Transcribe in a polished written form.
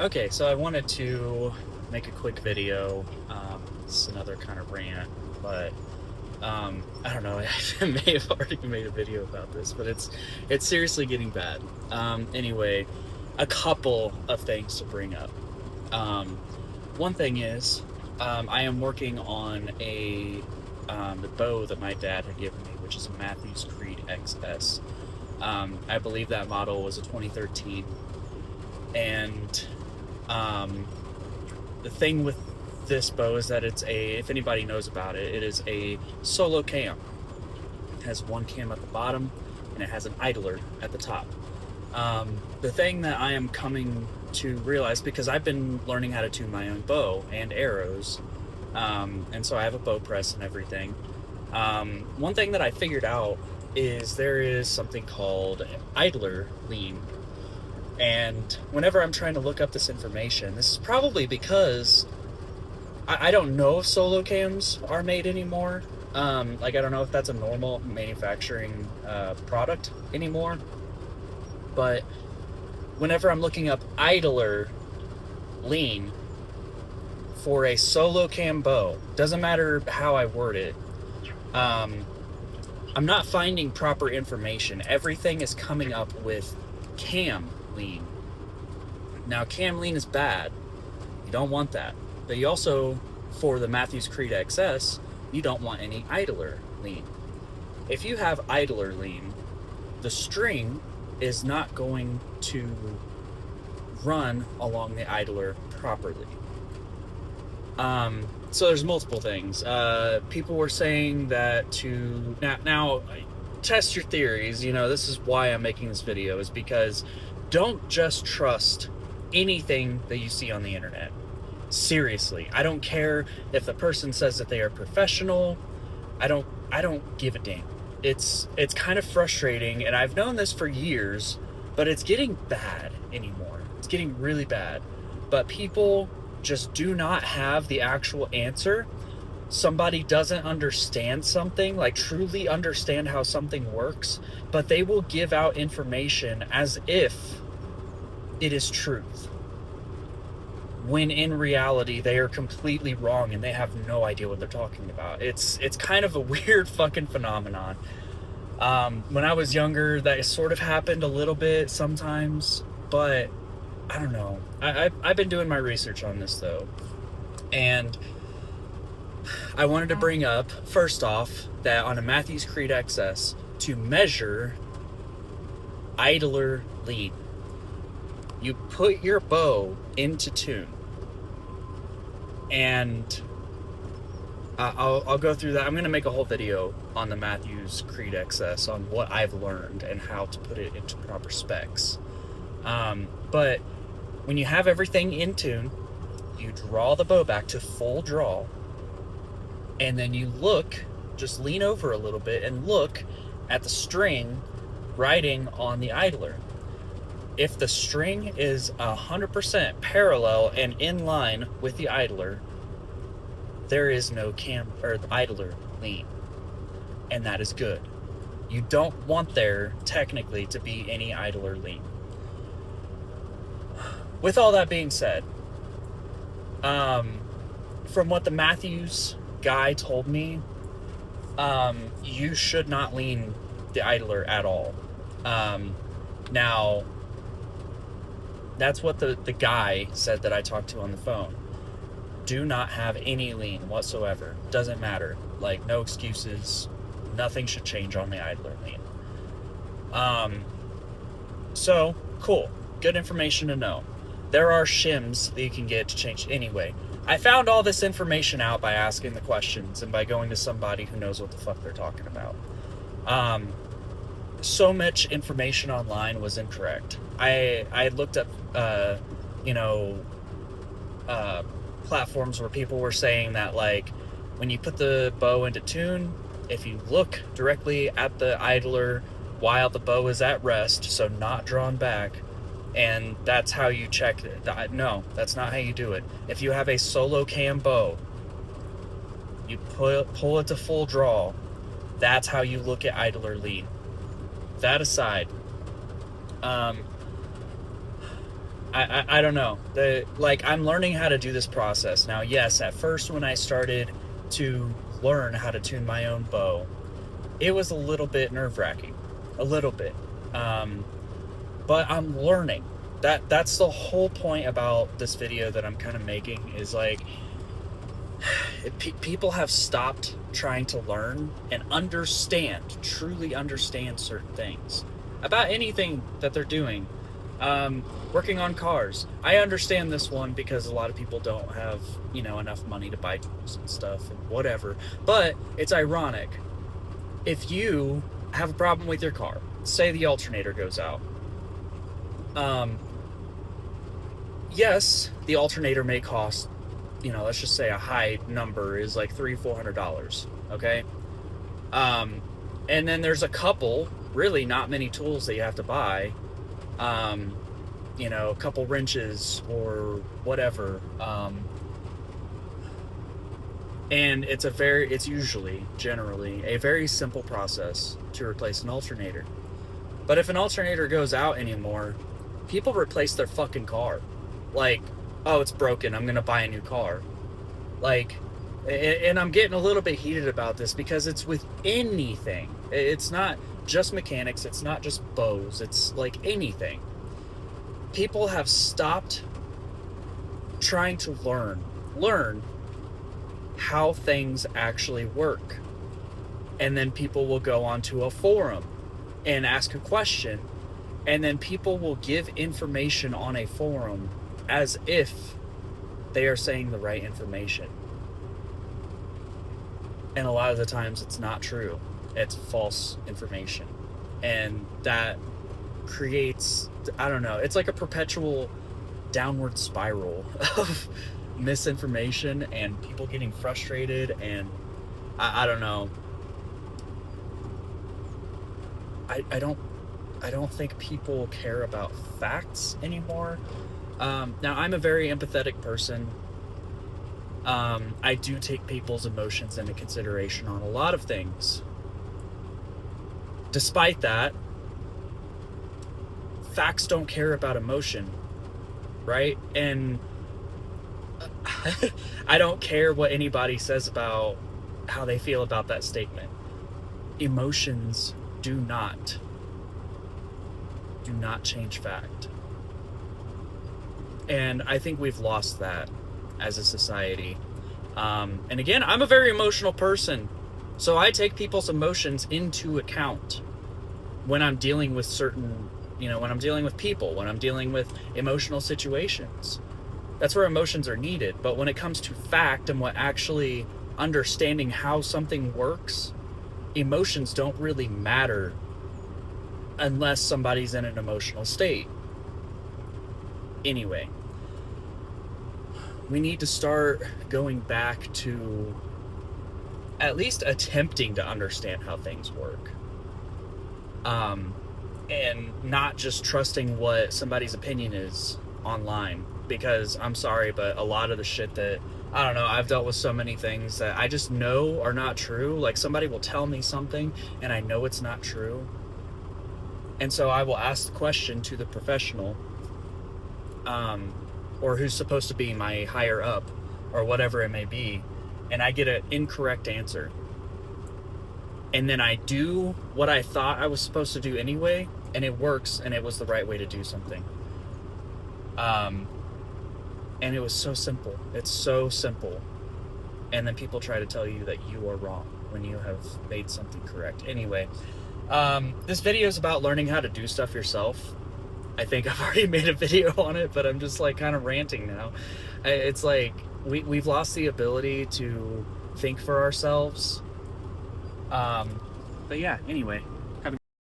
Okay, so I wanted to make a quick video. It's another kind of rant, but I don't know. I may have already made a video about this, but it's seriously getting bad. Anyway, a couple of things to bring up. Um, One thing is, I am working on the bow that my dad had given me, which is a Matthews Creed XS. I believe that model was a 2013, and um, the thing with this bow is that if anybody knows about it, it is a solo cam. It has one cam at the bottom, and it has an idler at the top. The thing that I am coming to realize, because I've been learning how to tune my own bow and arrows, and so I have a bow press and everything. One thing that I figured out is there is something called idler lean. And whenever I'm trying to look up this information, this is probably because I don't know if solo cams are made anymore. I don't know if that's a normal manufacturing product anymore. But whenever I'm looking up idler lean for a solo cam bow, doesn't matter how I word it, I'm not finding proper information. Everything is coming up with cam lean. Now, cam lean is bad. You don't want that. But you also, for the Matthews Creed XS, you don't want any idler lean. If you have idler lean, the string is not going to run along the idler properly. So there's multiple things. People were saying that to now test your theories. This is why I'm making this video, is because don't just trust anything that you see on the internet. Seriously, I don't care if the person says that they are professional. I don't give a damn. It's kind of frustrating, and I've known this for years, but it's getting bad anymore. It's getting really bad. But people just do not have the actual answer. Somebody doesn't understand something, like truly understand how something works, but they will give out information as if it is truth, when in reality they are completely wrong and they have no idea what they're talking about. It's kind of a weird fucking phenomenon. When I was younger, that sort of happened a little bit sometimes, but I don't know. I've been doing my research on this though, and I wanted to bring up, first off, that on a Matthews Creed XS, to measure idler lean, you put your bow into tune, and I'll go through that. I'm going to make a whole video on the Matthews Creed XS on what I've learned and how to put it into proper specs. But when you have everything in tune, you draw the bow back to full draw, and then you just lean over a little bit and look at the string riding on the idler. If the string is 100% parallel and in line with the idler, there is no idler lean, and that is good. You don't want there technically to be any idler lean. With all that being said, from what the Matthews guy told me, you should not lean the idler at all. Now, that's what the guy said that I talked to on the phone. Do not have any lean whatsoever. Doesn't matter. Like, no excuses. Nothing should change on the idler lean. So, cool. Good information to know. There are shims that you can get to change anyway. I found all this information out by asking the questions and by going to somebody who knows what the fuck they're talking about. So much information online was incorrect. I looked up, platforms where people were saying that, like, when you put the bow into tune, if you look directly at the idler while the bow is at rest, so not drawn back, and that's how you check it. No, that's not how you do it. If you have a solo cam bow, you pull it to full draw. That's how you look at idler lean. That aside, I don't know. Like, I'm learning how to do this process now. Yes, at first when I started to learn how to tune my own bow, it was a little bit nerve-wracking, a little bit. Um, but I'm learning. That's the whole point about this video that I'm kind of making, is like, people have stopped trying to learn and understand, truly understand certain things about anything that they're doing. Working on cars, I understand this one because a lot of people don't have, enough money to buy tools and stuff and whatever. But it's ironic, if you have a problem with your car, say the alternator goes out. Yes, the alternator may cost, let's just say a high number is like $300-400. Okay. And then there's a couple, really not many tools that you have to buy. A couple wrenches or whatever. And it's usually, generally, a very simple process to replace an alternator. But if an alternator goes out anymore, people replace their fucking car. Like, oh, it's broken, I'm gonna buy a new car. Like, and I'm getting a little bit heated about this because it's with anything. It's not just mechanics, it's not just bows, it's like anything. People have stopped trying to learn how things actually work. And then people will go onto a forum and ask a question, and then people will give information on a forum as if they are saying the right information. And a lot of the times it's not true. It's false information. And that creates, I don't know, it's like a perpetual downward spiral of misinformation and people getting frustrated, and I don't know. I don't think people care about facts anymore. Now, I'm a very empathetic person. I do take people's emotions into consideration on a lot of things. Despite that, facts don't care about emotion, right? And I don't care what anybody says about how they feel about that statement. Emotions do not change fact. And I think we've lost that as a society. And again, I'm a very emotional person, so I take people's emotions into account when I'm dealing with certain, when I'm dealing with people, when I'm dealing with emotional situations. That's where emotions are needed. But when it comes to fact and what actually understanding how something works, emotions don't really matter unless somebody's in an emotional state. Anyway, we need to start going back to at least attempting to understand how things work. And not just trusting what somebody's opinion is online. Because I'm sorry, but a lot of the shit that, I don't know, I've dealt with so many things that I just know are not true. Like, somebody will tell me something and I know it's not true. And so I will ask the question to the professional, or who's supposed to be my higher up, or whatever it may be, and I get an incorrect answer. And then I do what I thought I was supposed to do anyway, and it works, and it was the right way to do something. And it was so simple. It's so simple. And then people try to tell you that you are wrong when you have made something correct. Anyway, this video is about learning how to do stuff yourself. I think I've already made a video on it, but I'm just like kind of ranting now. It's like we've lost the ability to think for ourselves. But yeah, anyway.